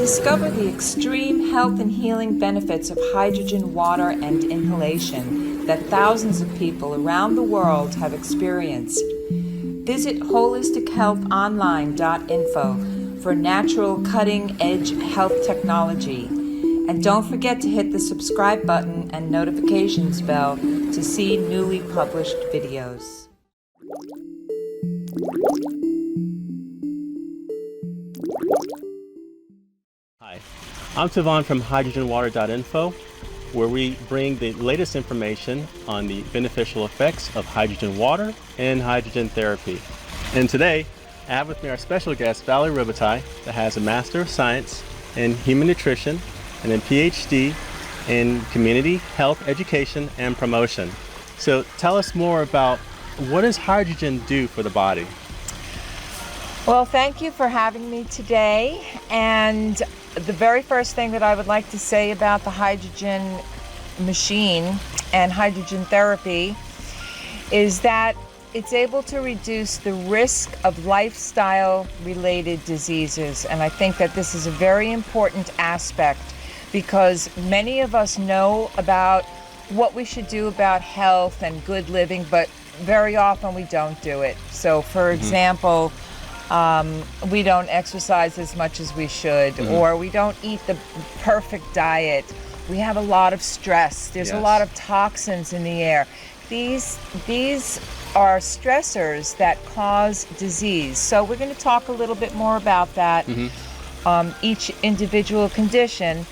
Discover the extreme health and healing benefits of hydrogen, water, and inhalation that thousands of people around the world have experienced. Visit holistichealthonline.info for natural, cutting-edge health technology. And don't forget to hit the subscribe button and notifications bell to see newly published videos. Hi, I'm Weedan from hydrogenwater.info, where we bring the latest information on the beneficial effects of hydrogen water and hydrogen therapy. And today, I have with me our special guest, Valerie Robitaille, that has a Master of Science in Human Nutrition and a PhD in Community Health Education and Promotion. So tell us more about what does hydrogen do for the body? Well, thank you for having me today. And the very first thing that I would like to say about the hydrogen machine and hydrogen therapy is that it's able to reduce the risk of lifestyle-related diseases. And I think that this is a very important aspect because many of us know about what we should do about health and good living, but very often we don't do it. So, for example, we don't exercise as much as we should, or we don't eat the perfect diet. We have a lot of stress. There's a lot of toxins in the air. These are stressors that cause disease. So we're going to talk a little bit more about that, each individual condition.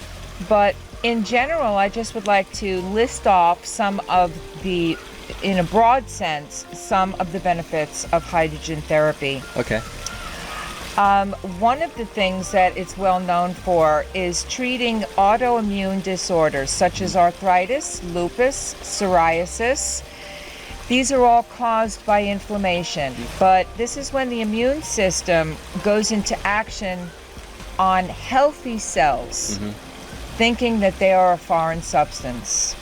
But in general, I just would like to list off some of the, in a broad sense, some of the benefits of hydrogen therapy. Okay. One of the things that it's well known for is treating autoimmune disorders such as arthritis, lupus, psoriasis. These are all caused by inflammation, but this is when the immune system goes into action on healthy cells, thinking that they are a foreign substance.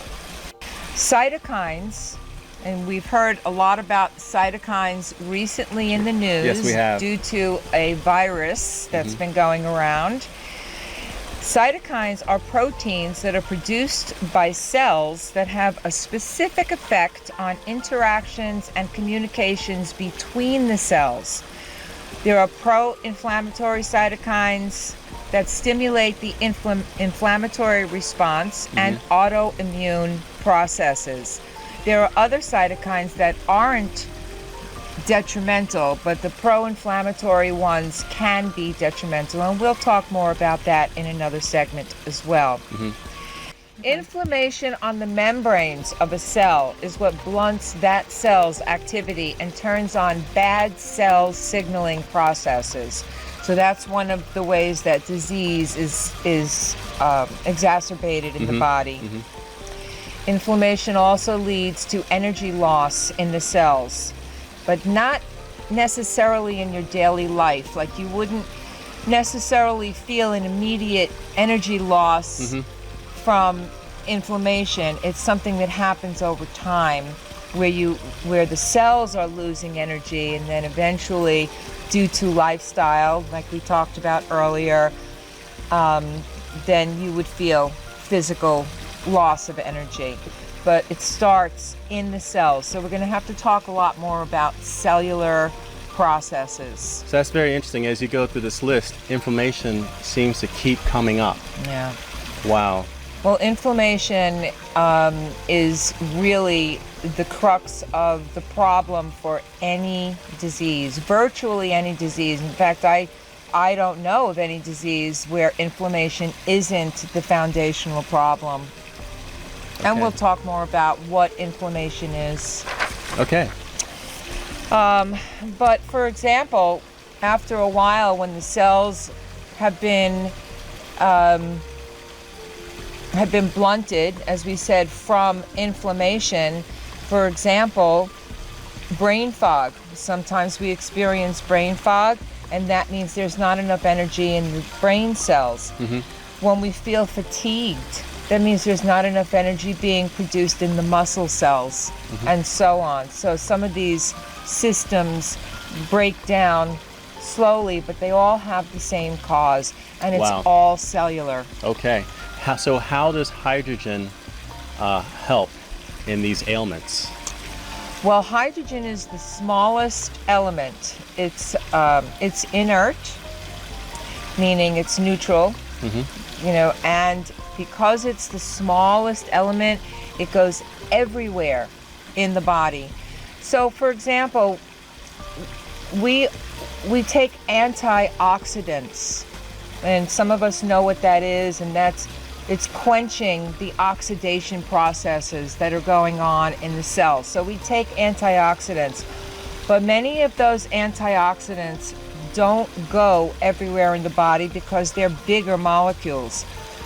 Cytokines, and we've heard a lot about cytokines recently in the news. Yes, we have. Due to a virus that's been going around. Cytokines are proteins that are produced by cells that have a specific effect on interactions and communications between the cells. There are pro-inflammatory cytokines that stimulate the inflammatory response and autoimmune processes. There are other cytokines that aren't detrimental, but the pro-inflammatory ones can be detrimental, and we'll talk more about that in another segment as well. Inflammation on the membranes of a cell is what blunts that cell's activity and turns on bad cell signaling processes. So that's one of the ways that disease is exacerbated in the body. Inflammation also leads to energy loss in the cells, but not necessarily in your daily life. Like you wouldn't necessarily feel an immediate energy loss from inflammation. It's something that happens over time where the cells are losing energy, and then eventually, due to lifestyle, like we talked about earlier, then you would feel physical loss of energy. But it starts in the cells. So we're going to have to talk a lot more about cellular processes. So that's very interesting. As you go through this list, inflammation seems to keep coming up. Yeah. Wow. Well, inflammation is really the crux of the problem for any disease, virtually any disease. In fact, I don't know of any disease where inflammation isn't the foundational problem. And we'll talk more about what inflammation is. Okay. But for example, after a while, when the cells have been blunted, as we said, from inflammation, for example, brain fog. Sometimes we experience brain fog, and that means there's not enough energy in the brain cells. When we feel fatigued, that means there's not enough energy being produced in the muscle cells, and so on. So some of these systems break down slowly, but they all have the same cause, and it's Wow. all cellular. Okay. So how does hydrogen help in these ailments? Well, hydrogen is the smallest element. It's inert, meaning it's neutral, and because it's the smallest element, it goes everywhere in the body. So, for example, we take antioxidants, and some of us know what that is, and it's quenching the oxidation processes that are going on in the cells. So we take antioxidants, but many of those antioxidants don't go everywhere in the body because they're bigger molecules.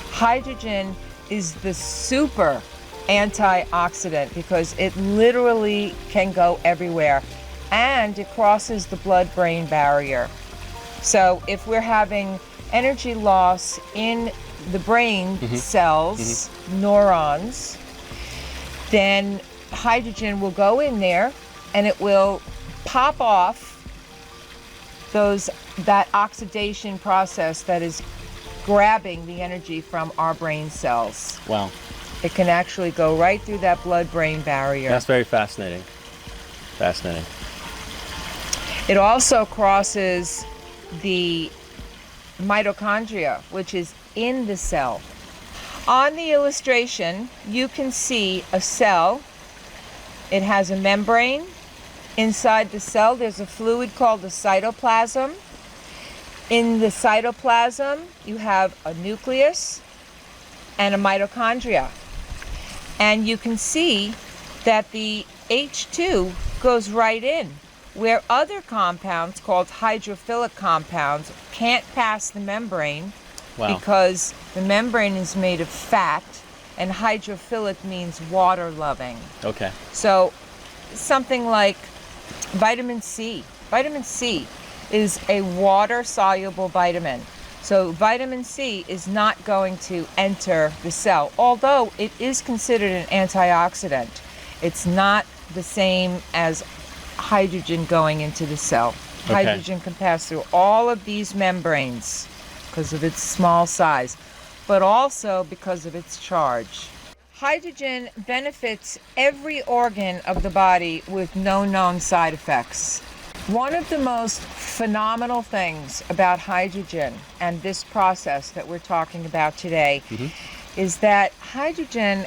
Hydrogen is the super antioxidant because it literally can go everywhere, and it crosses the blood-brain barrier. So if we're having energy loss in the brain cells, neurons, then hydrogen will go in there and it will pop off that oxidation process that is grabbing the energy from our brain cells. Wow. It can actually go right through that blood-brain barrier. That's very fascinating. Fascinating. It also crosses the mitochondria, which is in the cell. On the illustration, you can see a cell. It has a membrane. Inside the cell, there's a fluid called the cytoplasm. In the cytoplasm, you have a nucleus and a mitochondria. And you can see that the H2 goes right in, where other compounds called hydrophilic compounds can't pass the membrane. Wow. Because the membrane is made of fat, and hydrophilic means water-loving. Okay. So something like vitamin C. Vitamin C is a water-soluble vitamin. So vitamin C is not going to enter the cell, although it is considered an antioxidant. It's not the same as hydrogen going into the cell. Okay. Hydrogen can pass through all of these membranes because of its small size, but also because of its charge. Hydrogen benefits every organ of the body with no known side effects. One of the most phenomenal things about hydrogen and this process that we're talking about today is that hydrogen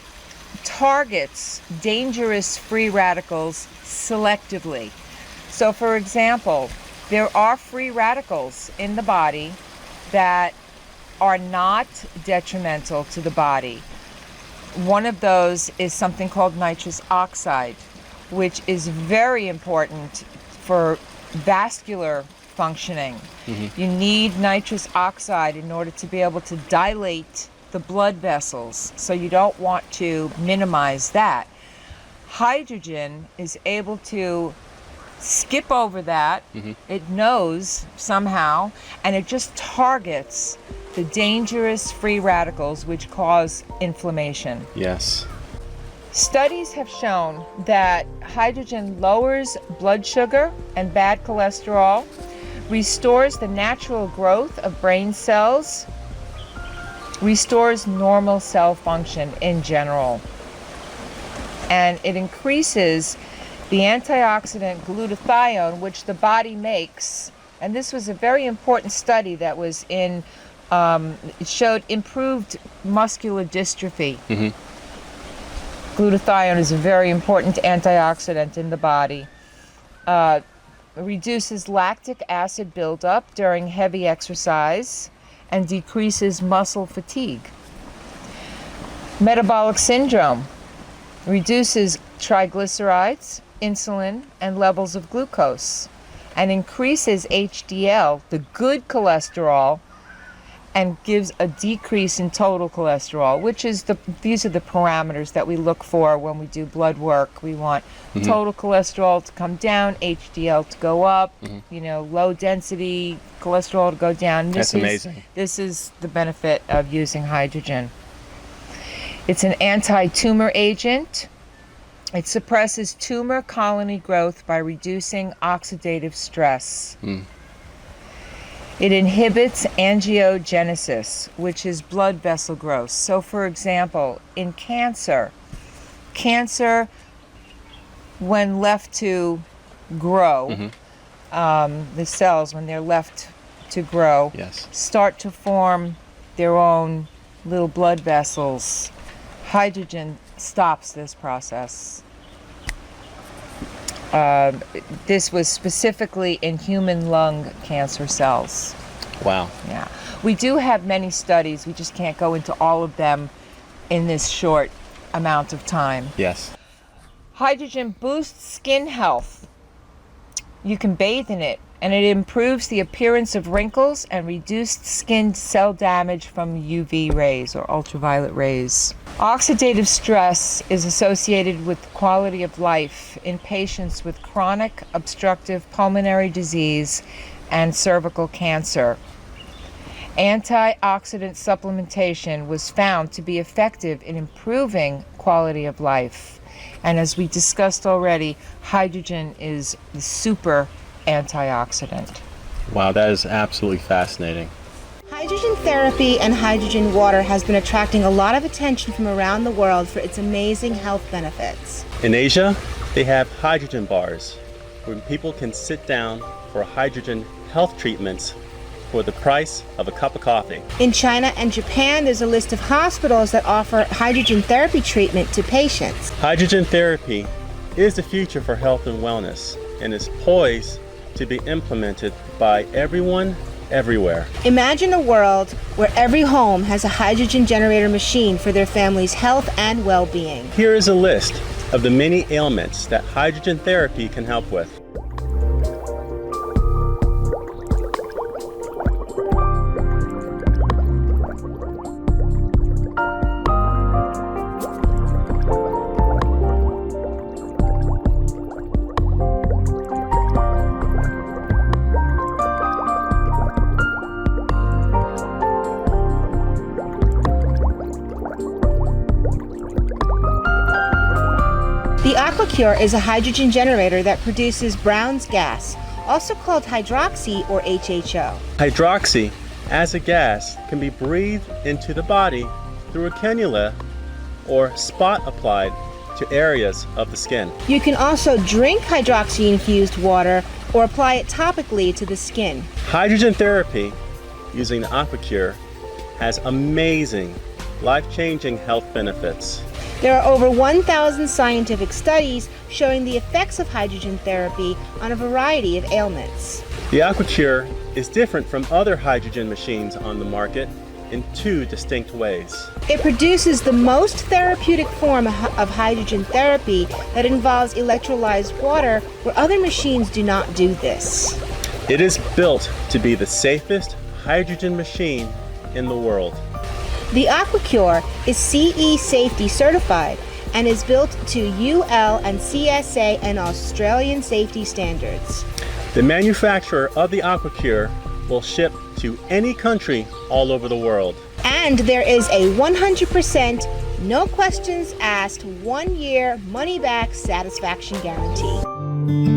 targets dangerous free radicals selectively. So, for example, there are free radicals in the body that are not detrimental to the body. One of those is something called nitrous oxide, which is very important for vascular functioning. You need nitrous oxide in order to be able to dilate the blood vessels, so you don't want to minimize that. Hydrogen is able to skip over that. It knows somehow, and it just targets the dangerous free radicals which cause inflammation. Yes. Studies have shown that hydrogen lowers blood sugar and bad cholesterol, restores the natural growth of brain cells, restores normal cell function in general, and it increases the antioxidant glutathione, which the body makes. And this was a very important study that was it showed improved muscular dystrophy. Glutathione is a very important antioxidant in the body. Reduces lactic acid buildup during heavy exercise and decreases muscle fatigue. Metabolic syndrome reduces triglycerides, insulin, and levels of glucose, and increases HDL, the good cholesterol, and gives a decrease in total cholesterol, which is these are the parameters that we look for when we do blood work. We want total cholesterol to come down, HDL to go up, low density cholesterol to go down. That's amazing. This is the benefit of using hydrogen. It's an anti-tumor agent. It suppresses tumor colony growth by reducing oxidative stress. It inhibits angiogenesis, which is blood vessel growth. So for example, in cancer, when left to grow, the cells, when they're left to grow, Yes. start to form their own little blood vessels. Hydrogen stops this process. This was specifically in human lung cancer cells. Wow. Yeah. We do have many studies. We just can't go into all of them in this short amount of time. Yes. Hydrogen boosts skin health. You can bathe in it, and it improves the appearance of wrinkles and reduced skin cell damage from UV rays or ultraviolet rays. Oxidative stress is associated with quality of life in patients with chronic obstructive pulmonary disease and cervical cancer. Antioxidant supplementation was found to be effective in improving quality of life. And as we discussed already, hydrogen is the super antioxidant. Wow, that is absolutely fascinating. Hydrogen therapy and hydrogen water has been attracting a lot of attention from around the world for its amazing health benefits. In Asia, they have hydrogen bars where people can sit down for hydrogen health treatments for the price of a cup of coffee. In China and Japan, there's a list of hospitals that offer hydrogen therapy treatment to patients. Hydrogen therapy is the future for health and wellness and is poised to be implemented by everyone, everywhere. Imagine a world where every home has a hydrogen generator machine for their family's health and well-being. Here is a list of the many ailments that hydrogen therapy can help with. The Acute is a hydrogen generator that produces Brown's gas, also called hydroxy or HHO. Hydroxy, as a gas, can be breathed into the body through a cannula or spot applied to areas of the skin. You can also drink hydroxy-infused water or apply it topically to the skin. Hydrogen therapy using the Acute has amazing, life-changing health benefits. There are over 1,000 scientific studies showing the effects of hydrogen therapy on a variety of ailments. The Acute is different from other hydrogen machines on the market in two distinct ways. It produces the most therapeutic form of hydrogen therapy that involves electrolyzed water, where other machines do not do this. It is built to be the safest hydrogen machine in the world. The Acute is CE safety certified and is built to UL and CSA and Australian safety standards. The manufacturer of the Acute will ship to any country all over the world. And there is a 100% no questions asked 1-year money-back satisfaction guarantee.